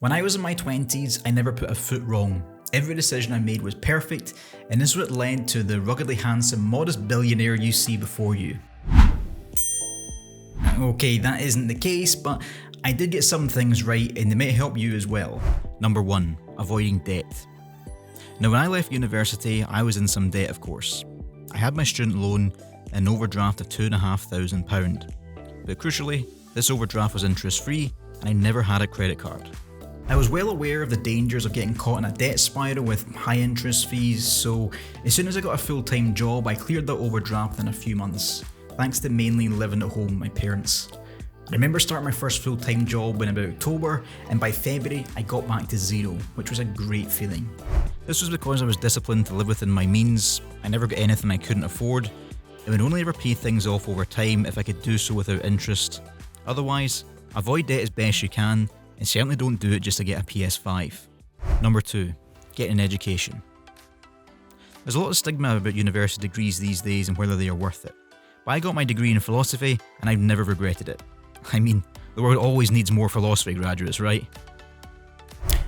When I was in my 20s, I never put a foot wrong. Every decision I made was perfect, and this is what led to the ruggedly handsome, modest billionaire you see before you. Okay, that isn't the case, but I did get some things right, and they may help you as well. Number 1. Avoiding debt. Now, when I left university, I was in some debt, of course. I had my student loan and an overdraft of £2,500. But crucially, this overdraft was interest-free, and I never had a credit card. I was well aware of the dangers of getting caught in a debt spiral with high interest fees, so as soon as I got a full-time job, I cleared the overdraft in a few months, thanks to mainly living at home with my parents. I remember starting my first full-time job in about October, and by February I got back to zero, which was a great feeling. This was because I was disciplined to live within my means. I never got anything I couldn't afford, and would only ever pay things off over time if I could do so without interest. Otherwise, avoid debt as best you can, and certainly don't do it just to get a PS5. Number 2. Get an education. There's a lot of stigma about university degrees these days and whether they are worth it. But I got my degree in philosophy and I've never regretted it. I mean, the world always needs more philosophy graduates, right?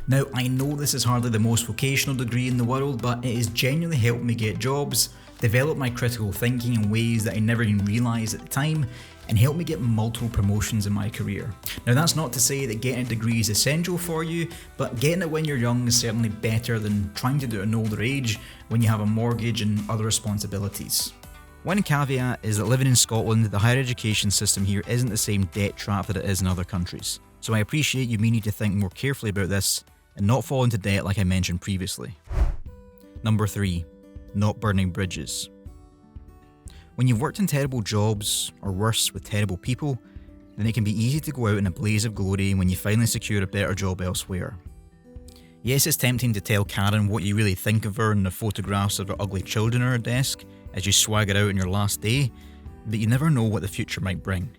Now, I know this is hardly the most vocational degree in the world, but it has genuinely helped me get jobs, develop my critical thinking in ways that I never even realised at the time, and helped me get multiple promotions in my career. Now, that's not to say that getting a degree is essential for you, but getting it when you're young is certainly better than trying to do it at an older age when you have a mortgage and other responsibilities. One caveat is that living in Scotland, the higher education system here isn't the same debt trap that it is in other countries. So I appreciate you may need to think more carefully about this and not fall into debt like I mentioned previously. Number 3. Not burning bridges. When you've worked in terrible jobs, or worse, with terrible people, then it can be easy to go out in a blaze of glory when you finally secure a better job elsewhere. Yes, it's tempting to tell Karen what you really think of her and the photographs of her ugly children on her desk as you swagger out on your last day, but you never know what the future might bring.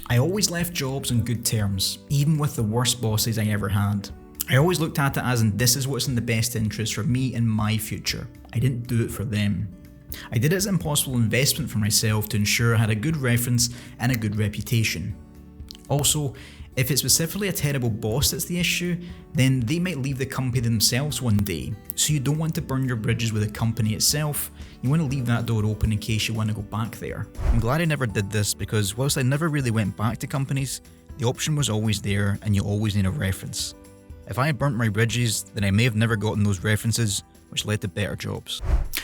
I always left jobs on good terms, even with the worst bosses I ever had. I always looked at it as in this is what's in the best interest for me and my future. I didn't do it for them. I did it as an impossible investment for myself to ensure I had a good reference and a good reputation. Also, if it's specifically a terrible boss that's the issue, then they might leave the company themselves one day, so you don't want to burn your bridges with the company itself. You want to leave that door open in case you want to go back there. I'm glad I never did this because whilst I never really went back to companies, the option was always there and you always need a reference. If I had burnt my bridges, then I may have never gotten those references, which led to better jobs.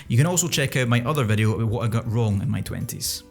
You can also check out my other video about what I got wrong in my 20s.